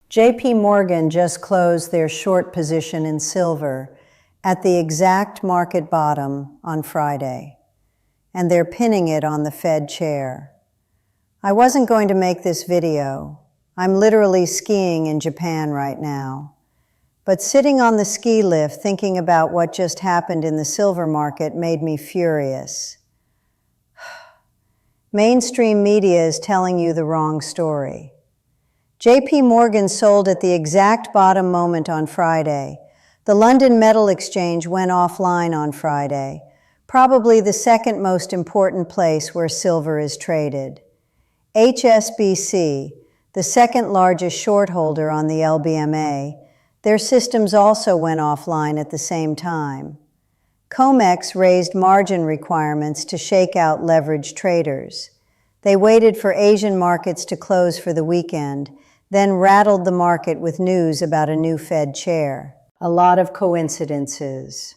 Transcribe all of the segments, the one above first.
JP Morgan just closed their short position in silver at the exact market bottom on Friday, and they're pinning it on the Fed chair. I wasn't going to make this video. I'm literally skiing in Japan right now. But sitting on the ski lift thinking about what just happened in the silver market made me furious. Mainstream media is telling you the wrong story. JP Morgan sold at the exact bottom moment on Friday. The London Metal Exchange went offline on Friday, probably the second most important place where silver is traded. HSBC, the second largest short holder on the LBMA, their systems also went offline at the same time. COMEX raised margin requirements to shake out leveraged traders. They waited for Asian markets to close for the weekend, then rattled the market with news about a new Fed chair. A lot of coincidences.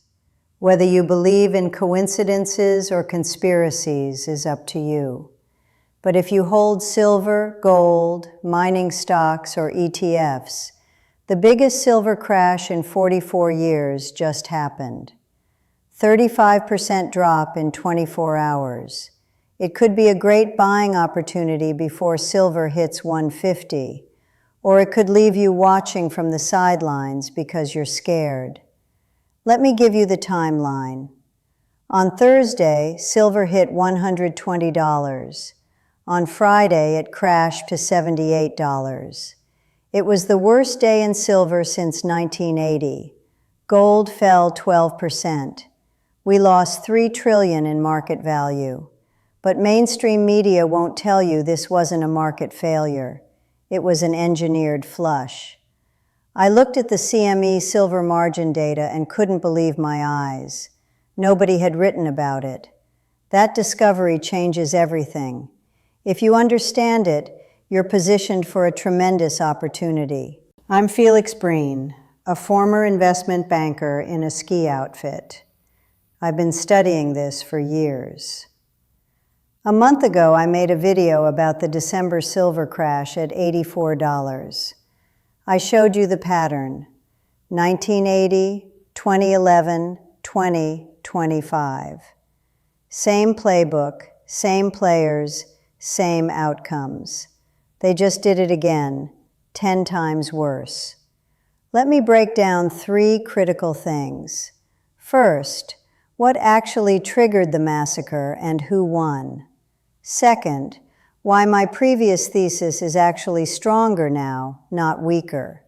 Whether you believe in coincidences or conspiracies is up to you. But if you hold silver, gold, mining stocks, or ETFs, the biggest silver crash in 44 years just happened. 35% drop in 24 hours. It could be a great buying opportunity before silver hits 150. Or it could leave you watching from the sidelines because you're scared. Let me give you the timeline. On Thursday, silver hit $120. On Friday, it crashed to $78. It was the worst day in silver since 1980. Gold fell 12%. We lost $3 trillion in market value. But mainstream media won't tell you this wasn't a market failure. It was an engineered flush. I looked at the CME silver margin data and couldn't believe my eyes. Nobody had written about it. That discovery changes everything. If you understand it, you're positioned for a tremendous opportunity. I'm Felix Breen, a former investment banker in a ski outfit. I've been studying this for years. A month ago, I made a video about the December silver crash at $84. I showed you the pattern: 1980, 2011, 2025. Same playbook, same players, same outcomes. They just did it again, 10 times worse. Let me break down 3 critical things. First, what actually triggered the massacre and who won? Second, why my previous thesis is actually stronger now, not weaker.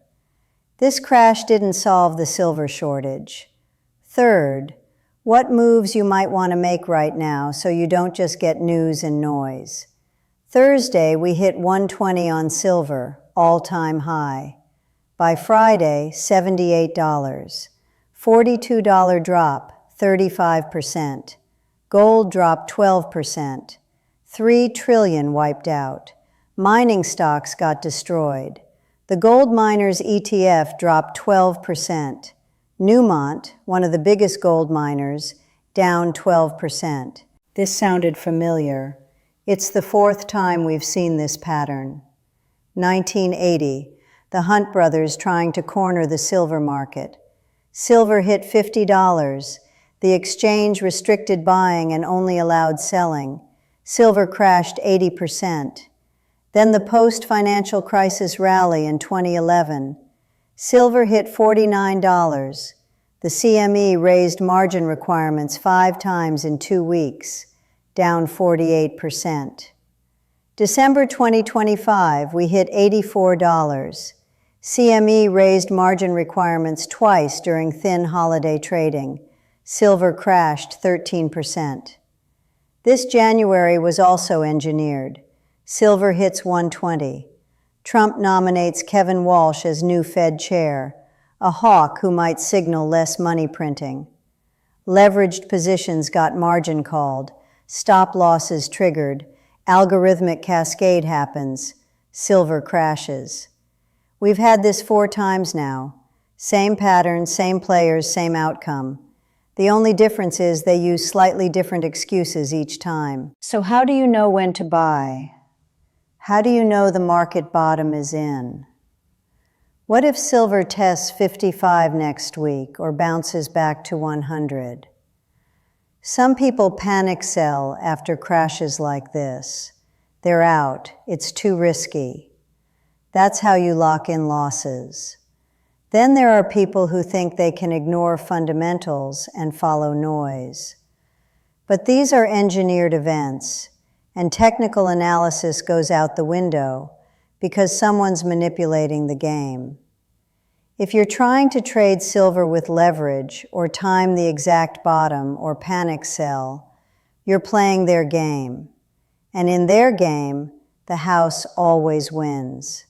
This crash didn't solve the silver shortage. Third, what moves you might want to make right now so you don't just get news and noise. Thursday, we hit 120 on silver, all-time high. By Friday, $78. $42 drop, 35%. Gold dropped 12%. $3 trillion wiped out. Mining stocks got destroyed. The gold miners ETF dropped 12%. Newmont, one of the biggest gold miners, down 12%. This sounded familiar. It's the 4th time we've seen this pattern. 1980, the Hunt brothers trying to corner the silver market. Silver hit $50. The exchange restricted buying and only allowed selling. Silver crashed 80%. Then the post-financial crisis rally in 2011. Silver hit $49. The CME raised margin requirements 5 times in 2 weeks, down 48%. December 2025, we hit $84. CME raised margin requirements twice during thin holiday trading. Silver crashed 13%. This January was also engineered. Silver hits 120. Trump nominates Kevin Walsh as new Fed chair, a hawk who might signal less money printing. Leveraged positions got margin called, stop losses triggered, algorithmic cascade happens, silver crashes. We've had this 4 times now. Same pattern, same players, same outcome. The only difference is they use slightly different excuses each time. So how do you know when to buy? How do you know the market bottom is in? What if silver tests 55 next week or bounces back to 100? Some people panic sell after crashes like this. They're out. It's too risky. That's how you lock in losses. Then there are people who think they can ignore fundamentals and follow noise. But these are engineered events, and technical analysis goes out the window because someone's manipulating the game. If you're trying to trade silver with leverage or time the exact bottom or panic sell, you're playing their game. And in their game, the house always wins.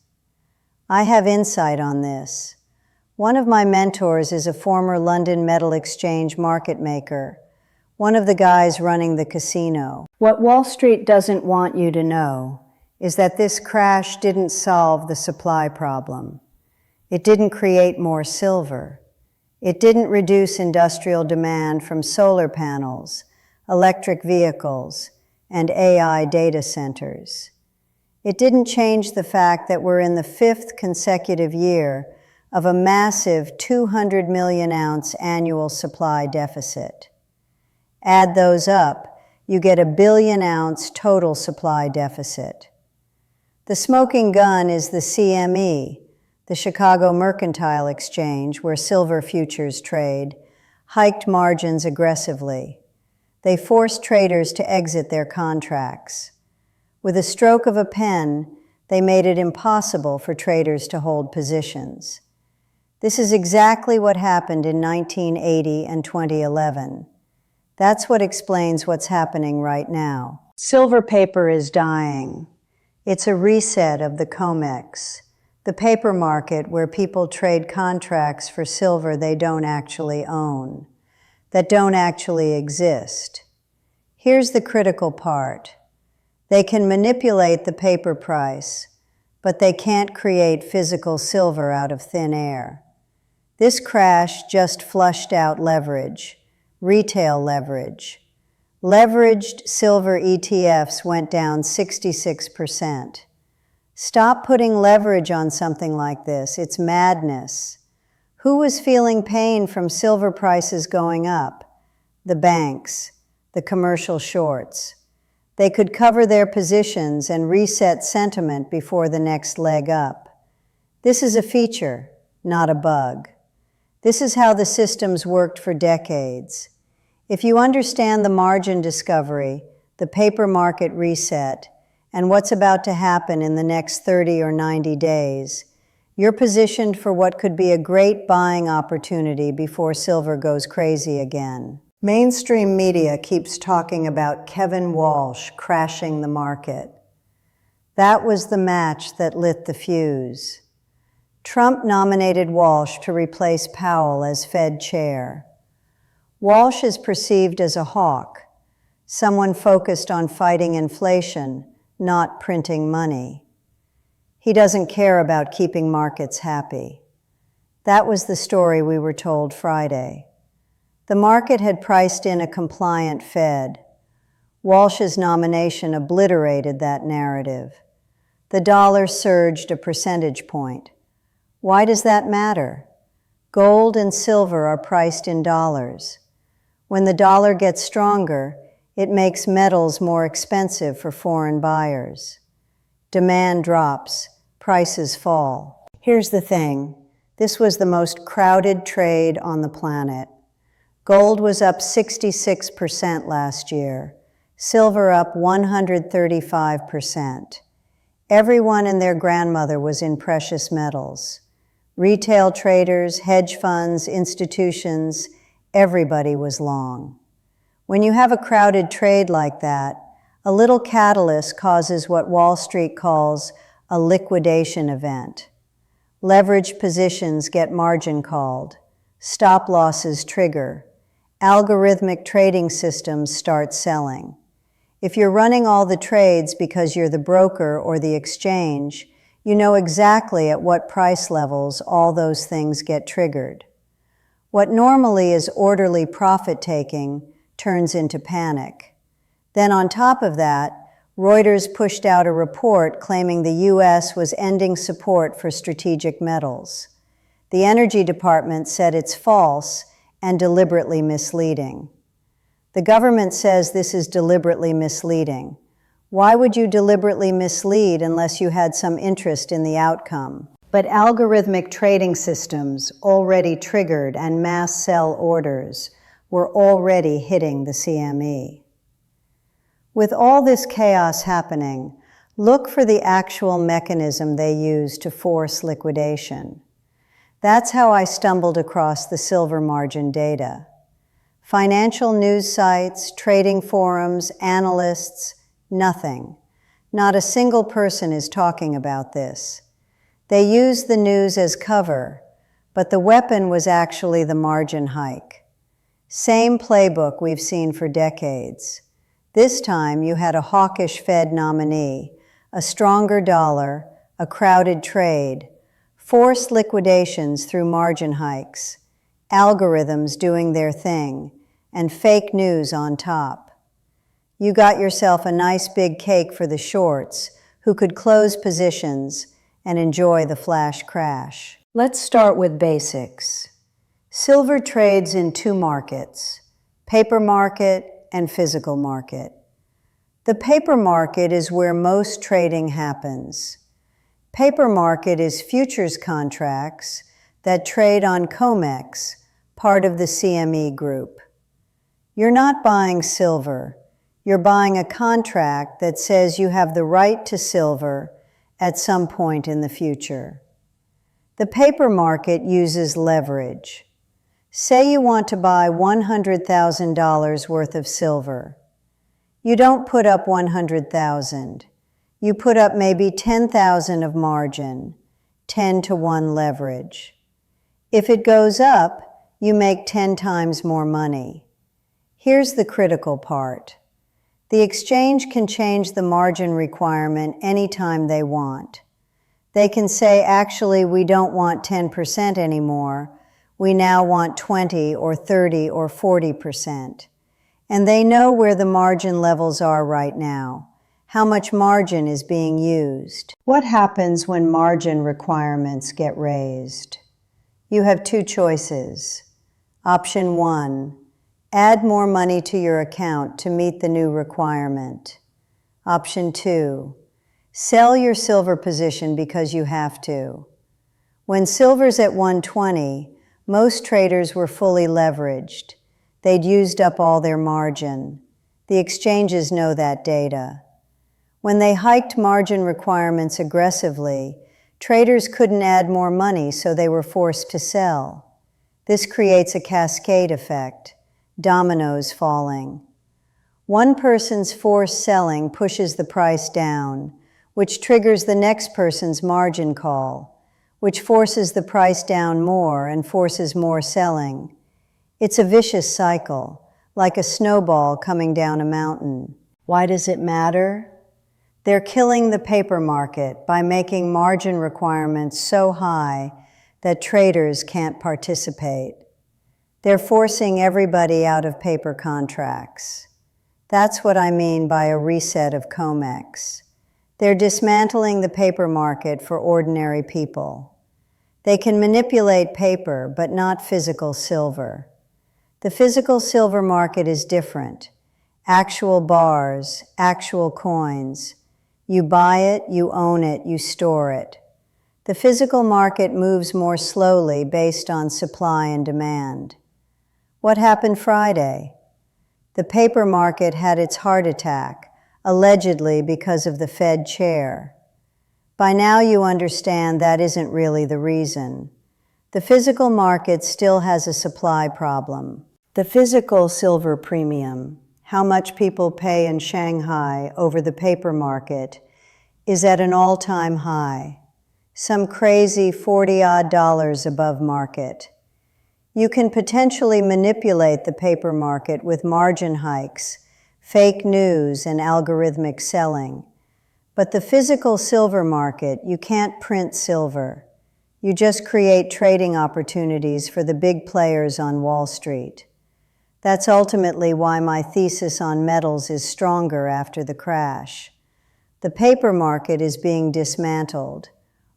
I have insight on this. One of my mentors is a former London Metal Exchange market maker, one of the guys running the casino. What Wall Street doesn't want you to know is that this crash didn't solve the supply problem. It didn't create more silver. It didn't reduce industrial demand from solar panels, electric vehicles, and AI data centers. It didn't change the fact that we're in the 5th consecutive year of a massive 200 million ounce annual supply deficit. Add those up, you get a billion ounce total supply deficit. The smoking gun is the CME, the Chicago Mercantile Exchange, where silver futures trade, hiked margins aggressively. They forced traders to exit their contracts. With a stroke of a pen, they made it impossible for traders to hold positions. This is exactly what happened in 1980 and 2011. That's what explains what's happening right now. Silver paper is dying. It's a reset of the COMEX, the paper market where people trade contracts for silver they don't actually own, that don't actually exist. Here's the critical part. They can manipulate the paper price, but they can't create physical silver out of thin air. This crash just flushed out leverage, retail leverage. Leveraged silver ETFs went down 66%. Stop putting leverage on something like this. It's madness. Who was feeling pain from silver prices going up? The banks, the commercial shorts. They could cover their positions and reset sentiment before the next leg up. This is a feature, not a bug. This is how the systems worked for decades. If you understand the margin discovery, the paper market reset, and what's about to happen in the next 30 or 90 days, you're positioned for what could be a great buying opportunity before silver goes crazy again. Mainstream media keeps talking about Kevin Walsh crashing the market. That was the match that lit the fuse. Trump nominated Walsh to replace Powell as Fed chair. Walsh is perceived as a hawk, someone focused on fighting inflation, not printing money. He doesn't care about keeping markets happy. That was the story we were told Friday. The market had priced in a compliant Fed. Walsh's nomination obliterated that narrative. The dollar surged a percentage point. Why does that matter? Gold and silver are priced in dollars. When the dollar gets stronger, it makes metals more expensive for foreign buyers. Demand drops, prices fall. Here's the thing. This was the most crowded trade on the planet. Gold was up 66% last year, silver up 135%. Everyone and their grandmother was in precious metals. Retail traders, hedge funds, institutions, everybody was long. When you have a crowded trade like that, a little catalyst causes what Wall Street calls a liquidation event. Leveraged positions get margin called. Stop losses trigger. Algorithmic trading systems start selling. If you're running all the trades because you're the broker or the exchange, you know exactly at what price levels all those things get triggered. What normally is orderly profit-taking turns into panic. Then on top of that, Reuters pushed out a report claiming the U.S. was ending support for strategic metals. The Energy Department said it's false and deliberately misleading. The government says this is deliberately misleading. Why would you deliberately mislead unless you had some interest in the outcome? But algorithmic trading systems, already triggered and mass sell orders, were already hitting the CME. With all this chaos happening, look for the actual mechanism they use to force liquidation. That's how I stumbled across the silver margin data. Financial news sites, trading forums, analysts, nothing. Not a single person is talking about this. They used the news as cover, but the weapon was actually the margin hike. Same playbook we've seen for decades. This time you had a hawkish Fed nominee, a stronger dollar, a crowded trade, forced liquidations through margin hikes, algorithms doing their thing, and fake news on top. You got yourself a nice big cake for the shorts, who could close positions and enjoy the flash crash. Let's start with basics. Silver trades in two markets, paper market and physical market. The paper market is where most trading happens. Paper market is futures contracts that trade on COMEX, part of the CME group. You're not buying silver. You're buying a contract that says you have the right to silver at some point in the future. The paper market uses leverage. Say you want to buy $100,000 worth of silver. You don't put up $100,000. You put up maybe $10,000 of margin, 10-to-1 leverage. If it goes up, you make 10 times more money. Here's the critical part. The exchange can change the margin requirement anytime they want. They can say, actually, we don't want 10% anymore. We now want 20 or 30 or 40%. And they know where the margin levels are right now, how much margin is being used. What happens when margin requirements get raised? You have two choices. Option 1. Add more money to your account to meet the new requirement. Option 2. Sell your silver position because you have to. When silver's at 120, most traders were fully leveraged. They'd used up all their margin. The exchanges know that data. When they hiked margin requirements aggressively, traders couldn't add more money, so they were forced to sell. This creates a cascade effect. Dominoes falling. One person's forced selling pushes the price down, which triggers the next person's margin call, which forces the price down more and forces more selling. It's a vicious cycle, like a snowball coming down a mountain. Why does it matter? They're killing the paper market by making margin requirements so high that traders can't participate. They're forcing everybody out of paper contracts. That's what I mean by a reset of COMEX. They're dismantling the paper market for ordinary people. They can manipulate paper, but not physical silver. The physical silver market is different. Actual bars, actual coins. You buy it, you own it, you store it. The physical market moves more slowly based on supply and demand. What happened Friday? The paper market had its heart attack, allegedly because of the Fed chair. By now you understand that isn't really the reason. The physical market still has a supply problem. The physical silver premium, how much people pay in Shanghai over the paper market, is at an all-time high, some crazy $40-odd above market. You can potentially manipulate the paper market with margin hikes, fake news, and algorithmic selling. But the physical silver market, you can't print silver. You just create trading opportunities for the big players on Wall Street. That's ultimately why my thesis on metals is stronger after the crash. The paper market is being dismantled.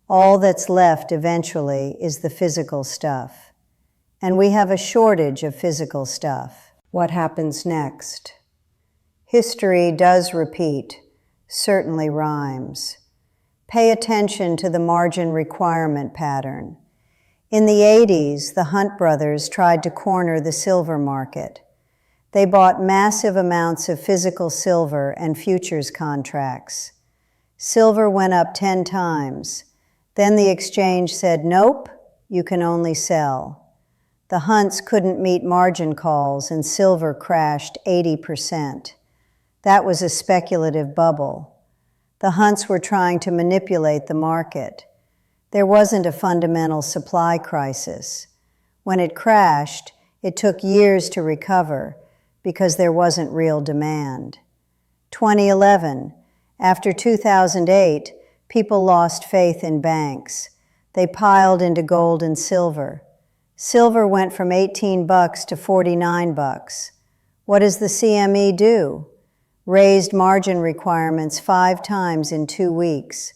All that's left eventually is the physical stuff. And we have a shortage of physical stuff. What happens next? History does repeat, certainly rhymes. Pay attention to the margin requirement pattern. In the 80s, the Hunt brothers tried to corner the silver market. They bought massive amounts of physical silver and futures contracts. Silver went up 10 times. Then the exchange said, nope, you can only sell. The Hunts couldn't meet margin calls and silver crashed 80%. That was a speculative bubble. The Hunts were trying to manipulate the market. There wasn't a fundamental supply crisis. When it crashed, it took years to recover because there wasn't real demand. 2011, after 2008, people lost faith in banks. They piled into gold and silver. Silver went from $18 to $49. What does the CME do? Raised margin requirements 5 times in 2 weeks.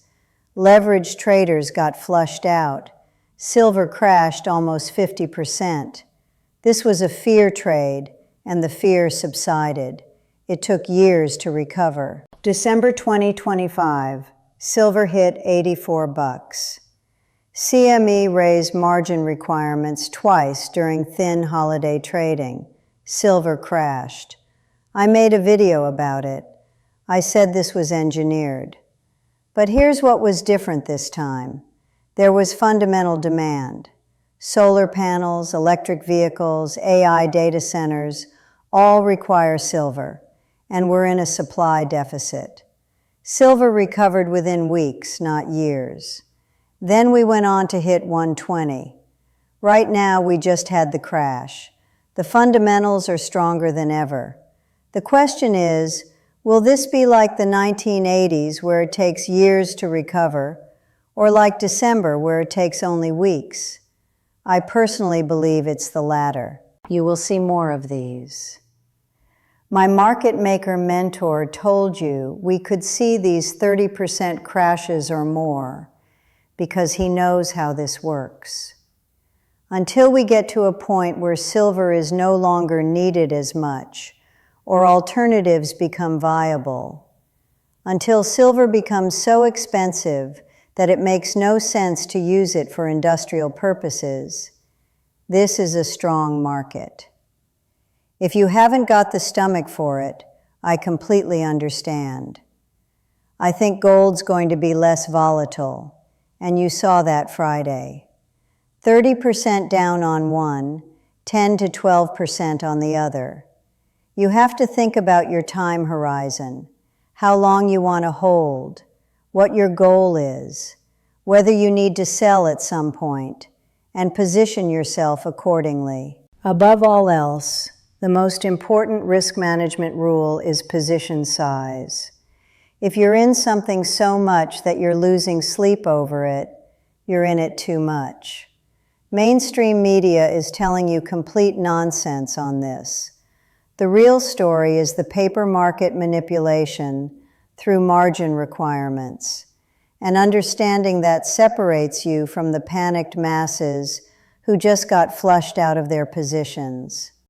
Leveraged traders got flushed out. Silver crashed almost 50%. This was a fear trade, and the fear subsided. It took years to recover. December 2025, silver hit $84. CME raised margin requirements twice during thin holiday trading. Silver crashed. I made a video about it. I said this was engineered. But here's what was different this time. There was fundamental demand. Solar panels, electric vehicles, AI data centers all require silver, and we're in a supply deficit. Silver recovered within weeks, not years. Then we went on to hit 120. Right now, we just had the crash. The fundamentals are stronger than ever. The question is, will this be like the 1980s where it takes years to recover, or like December where it takes only weeks? I personally believe it's the latter. You will see more of these. My market maker mentor told you we could see these 30% crashes or more because he knows how this works. Until we get to a point where silver is no longer needed as much, or alternatives become viable, until silver becomes so expensive that it makes no sense to use it for industrial purposes, this is a strong market. If you haven't got the stomach for it, I completely understand. I think gold's going to be less volatile, and you saw that Friday. 30% down on one, 10 to 12% on the other. You have to think about your time horizon, how long you want to hold, what your goal is, whether you need to sell at some point, and position yourself accordingly. Above all else, the most important risk management rule is position size. If you're in something so much that you're losing sleep over it, you're in it too much. Mainstream media is telling you complete nonsense on this. The real story is the paper market manipulation through margin requirements, and understanding that separates you from the panicked masses who just got flushed out of their positions.